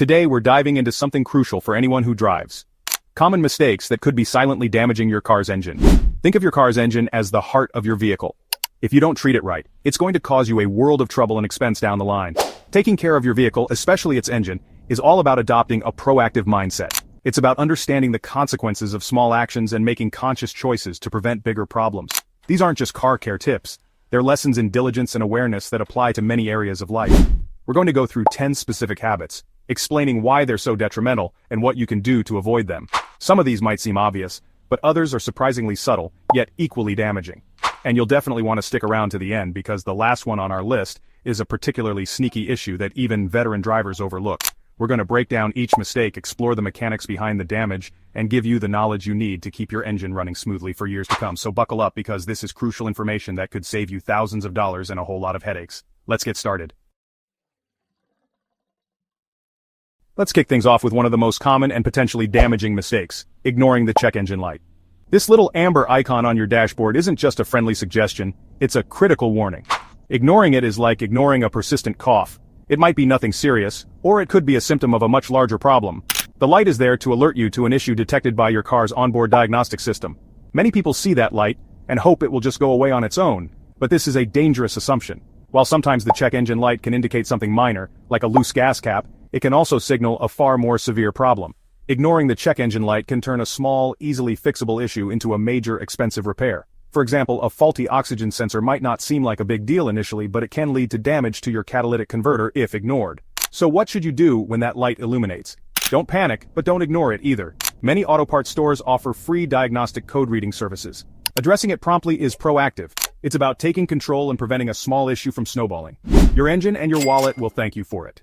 Today we're diving into something crucial for anyone who drives. Common mistakes that could be silently damaging your car's engine. Think of your car's engine as the heart of your vehicle. If you don't treat it right, it's going to cause you a world of trouble and expense down the line. Taking care of your vehicle, especially its engine, is all about adopting a proactive mindset. It's about understanding the consequences of small actions and making conscious choices to prevent bigger problems. These aren't just car care tips. They're lessons in diligence and awareness that apply to many areas of life. We're going to go through 10 specific habits, explaining why they're so detrimental and what you can do to avoid them. Some of these might seem obvious, but others are surprisingly subtle, yet equally damaging. And you'll definitely want to stick around to the end because the last one on our list is a particularly sneaky issue that even veteran drivers overlook. We're going to break down each mistake, explore the mechanics behind the damage, and give you the knowledge you need to keep your engine running smoothly for years to come. So buckle up because this is crucial information that could save you thousands of dollars and a whole lot of headaches. Let's get started. Let's kick things off with one of the most common and potentially damaging mistakes: ignoring the check engine light. This little amber icon on your dashboard isn't just a friendly suggestion, it's a critical warning. Ignoring it is like ignoring a persistent cough. It might be nothing serious, or it could be a symptom of a much larger problem. The light is there to alert you to an issue detected by your car's onboard diagnostic system. Many people see that light and hope it will just go away on its own, but this is a dangerous assumption. While sometimes the check engine light can indicate something minor, like a loose gas cap, it can also signal a far more severe problem. Ignoring the check engine light can turn a small, easily fixable issue into a major, expensive repair. For example, a faulty oxygen sensor might not seem like a big deal initially, but it can lead to damage to your catalytic converter if ignored. So what should you do when that light illuminates? Don't panic, but don't ignore it either. Many auto parts stores offer free diagnostic code reading services. Addressing it promptly is proactive. It's about taking control and preventing a small issue from snowballing. Your engine and your wallet will thank you for it.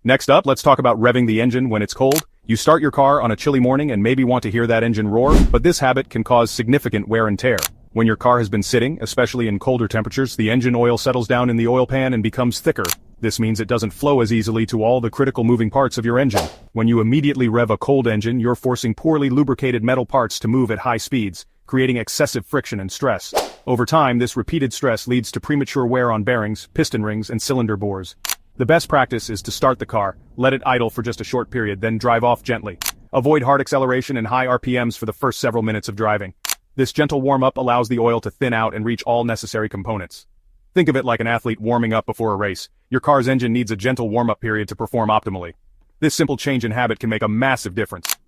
Next up, let's talk about revving the engine when it's cold. You start your car on a chilly morning and maybe want to hear that engine roar, but this habit can cause significant wear and tear. When your car has been sitting, especially in colder temperatures, the engine oil settles down in the oil pan and becomes thicker. This means it doesn't flow as easily to all the critical moving parts of your engine. When you immediately rev a cold engine, you're forcing poorly lubricated metal parts to move at high speeds, creating excessive friction and stress. Over time, this repeated stress leads to premature wear on bearings, piston rings, and cylinder bores. The best practice is to start the car, let it idle for just a short period, then drive off gently. Avoid hard acceleration and high RPMs for the first several minutes of driving. This gentle warm-up allows the oil to thin out and reach all necessary components. Think of it like an athlete warming up before a race. Your car's engine needs a gentle warm-up period to perform optimally. This simple change in habit can make a massive difference.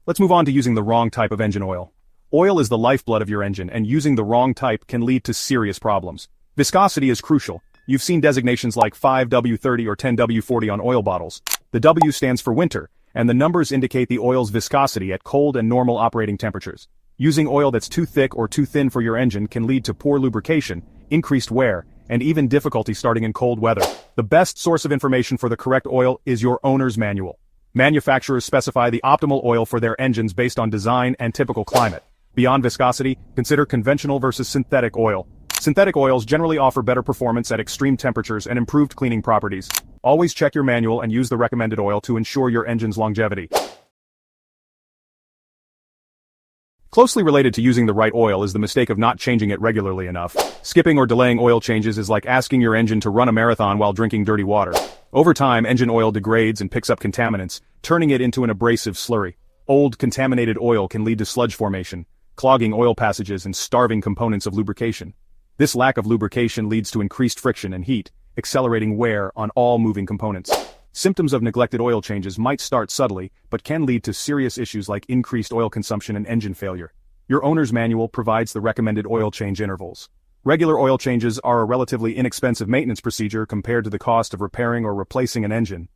Let's move on to using the wrong type of engine oil. Oil is the lifeblood of your engine, and using the wrong type can lead to serious problems. Viscosity is crucial. You've seen designations like 5W30 or 10W40 on oil bottles. The W stands for winter, and the numbers indicate the oil's viscosity at cold and normal operating temperatures. Using oil that's too thick or too thin for your engine can lead to poor lubrication, increased wear, and even difficulty starting in cold weather. The best source of information for the correct oil is your owner's manual. Manufacturers specify the optimal oil for their engines based on design and typical climate. Beyond viscosity, consider conventional versus synthetic oil. Synthetic oils generally offer better performance at extreme temperatures and improved cleaning properties. Always check your manual and use the recommended oil to ensure your engine's longevity. Closely related to using the right oil is the mistake of not changing it regularly enough. Skipping or delaying oil changes is like asking your engine to run a marathon while drinking dirty water. Over time, engine oil degrades and picks up contaminants, turning it into an abrasive slurry. Old, contaminated oil can lead to sludge formation, clogging oil passages and starving components of lubrication. This lack of lubrication leads to increased friction and heat, accelerating wear on all moving components. Symptoms of neglected oil changes might start subtly, but can lead to serious issues like increased oil consumption and engine failure. Your owner's manual provides the recommended oil change intervals. Regular oil changes are a relatively inexpensive maintenance procedure compared to the cost of repairing or replacing an engine.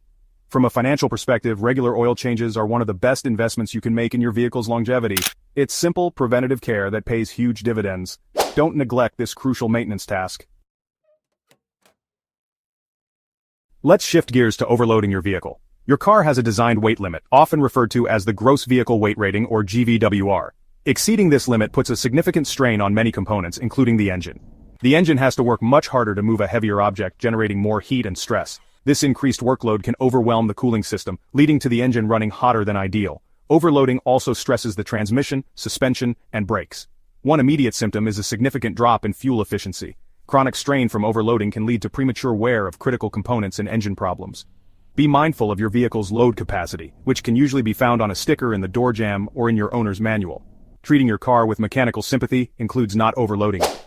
From a financial perspective, regular oil changes are one of the best investments you can make in your vehicle's longevity. It's simple, preventative care that pays huge dividends. Don't neglect this crucial maintenance task. Let's shift gears to overloading your vehicle. Your car has a designed weight limit, often referred to as the gross vehicle weight rating or GVWR. Exceeding this limit puts a significant strain on many components, including the engine. The engine has to work much harder to move a heavier object, generating more heat and stress. This increased workload can overwhelm the cooling system, leading to the engine running hotter than ideal. Overloading also stresses the transmission, suspension, and brakes. One immediate symptom is a significant drop in fuel efficiency. Chronic strain from overloading can lead to premature wear of critical components and engine problems. Be mindful of your vehicle's load capacity, which can usually be found on a sticker in the door jamb or in your owner's manual. Treating your car with mechanical sympathy includes not overloading it.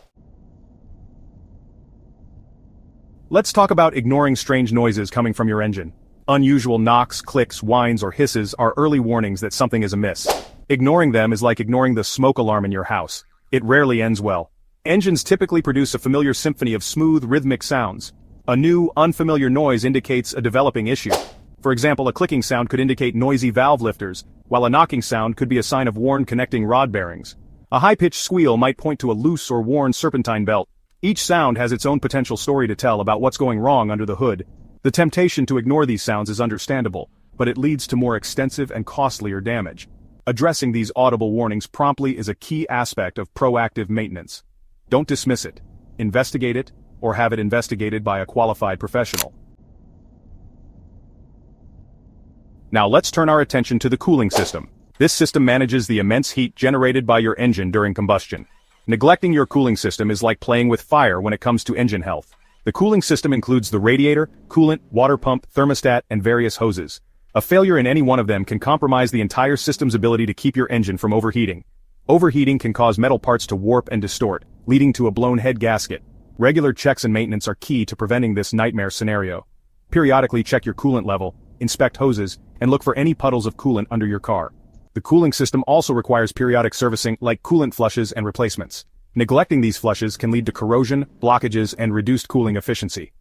Let's talk about ignoring strange noises coming from your engine. Unusual knocks, clicks, whines, or hisses are early warnings that something is amiss. Ignoring them is like ignoring the smoke alarm in your house. It rarely ends well. Engines typically produce a familiar symphony of smooth, rhythmic sounds. A new, unfamiliar noise indicates a developing issue. For example, a clicking sound could indicate noisy valve lifters, while a knocking sound could be a sign of worn connecting rod bearings. A high-pitched squeal might point to a loose or worn serpentine belt. Each sound has its own potential story to tell about what's going wrong under the hood. The temptation to ignore these sounds is understandable, but it leads to more extensive and costlier damage. Addressing these audible warnings promptly is a key aspect of proactive maintenance. Don't dismiss it. Investigate it, or have it investigated by a qualified professional. Now let's turn our attention to the cooling system. This system manages the immense heat generated by your engine during combustion. Neglecting your cooling system is like playing with fire when it comes to engine health. The cooling system includes the radiator, coolant, water pump, thermostat, and various hoses. A failure in any one of them can compromise the entire system's ability to keep your engine from overheating. Overheating can cause metal parts to warp and distort, leading to a blown head gasket. Regular checks and maintenance are key to preventing this nightmare scenario. Periodically check your coolant level, inspect hoses, and look for any puddles of coolant under your car. The cooling system also requires periodic servicing like coolant flushes and replacements. Neglecting these flushes can lead to corrosion, blockages, and reduced cooling efficiency.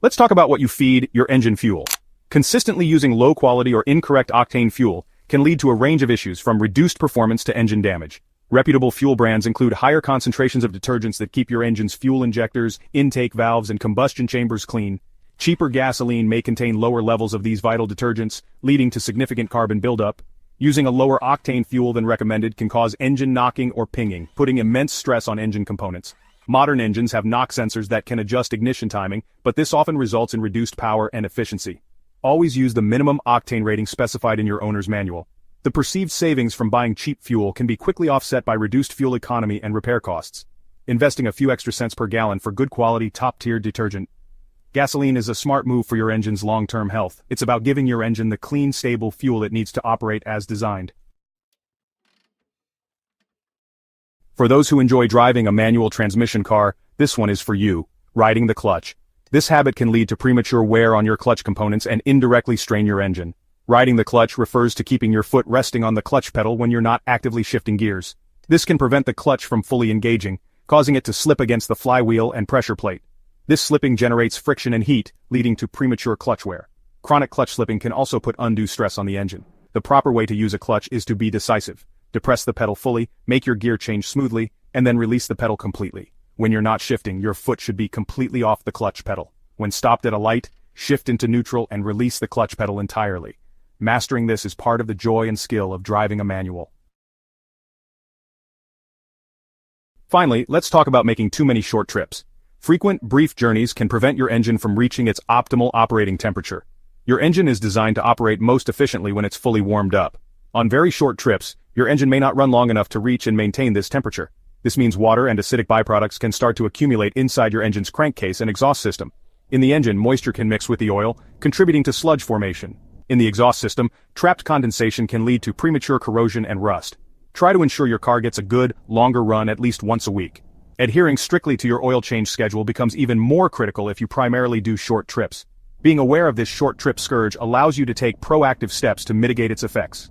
Let's talk about what you feed your engine fuel. Consistently using low-quality or incorrect octane fuel can lead to a range of issues from reduced performance to engine damage. Reputable fuel brands include higher concentrations of detergents that keep your engine's fuel injectors, intake valves, and combustion chambers clean. Cheaper gasoline may contain lower levels of these vital detergents, leading to significant carbon buildup. Using a lower octane fuel than recommended can cause engine knocking or pinging, putting immense stress on engine components. Modern engines have knock sensors that can adjust ignition timing, but this often results in reduced power and efficiency. Always use the minimum octane rating specified in your owner's manual. The perceived savings from buying cheap fuel can be quickly offset by reduced fuel economy and repair costs. Investing a few extra cents per gallon for good quality, top-tier detergent. Gasoline is a smart move for your engine's long-term health. It's about giving your engine the clean, stable fuel it needs to operate as designed. For those who enjoy driving a manual transmission car, this one is for you. Riding the clutch. This habit can lead to premature wear on your clutch components and indirectly strain your engine. Riding the clutch refers to keeping your foot resting on the clutch pedal when you're not actively shifting gears. This can prevent the clutch from fully engaging, causing it to slip against the flywheel and pressure plate. This slipping generates friction and heat, leading to premature clutch wear. Chronic clutch slipping can also put undue stress on the engine. The proper way to use a clutch is to be decisive. Depress the pedal fully, make your gear change smoothly, and then release the pedal completely. When you're not shifting, your foot should be completely off the clutch pedal. When stopped at a light, shift into neutral and release the clutch pedal entirely. Mastering this is part of the joy and skill of driving a manual. Finally, let's talk about making too many short trips. Frequent, brief journeys can prevent your engine from reaching its optimal operating temperature. Your engine is designed to operate most efficiently when it's fully warmed up. On very short trips, your engine may not run long enough to reach and maintain this temperature. This means water and acidic byproducts can start to accumulate inside your engine's crankcase and exhaust system. In the engine, moisture can mix with the oil, contributing to sludge formation. In the exhaust system, trapped condensation can lead to premature corrosion and rust. Try to ensure your car gets a good, longer run at least once a week. Adhering strictly to your oil change schedule becomes even more critical if you primarily do short trips. Being aware of this short trip scourge allows you to take proactive steps to mitigate its effects.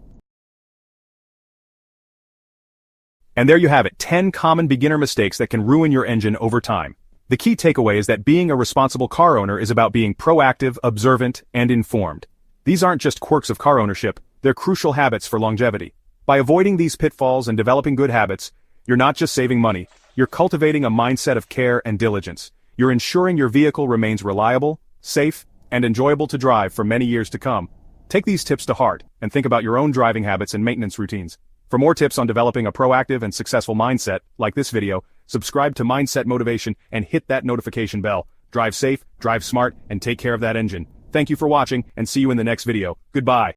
And there you have it, 10 common beginner mistakes that can ruin your engine over time. The key takeaway is that being a responsible car owner is about being proactive, observant, and informed. These aren't just quirks of car ownership, they're crucial habits for longevity. By avoiding these pitfalls and developing good habits, you're not just saving money, you're cultivating a mindset of care and diligence. You're ensuring your vehicle remains reliable, safe, and enjoyable to drive for many years to come. Take these tips to heart and think about your own driving habits and maintenance routines. For more tips on developing a proactive and successful mindset, like this video, subscribe to Mindset Motivation and hit that notification bell. Drive safe, drive smart, and take care of that engine. Thank you for watching, and see you in the next video. Goodbye.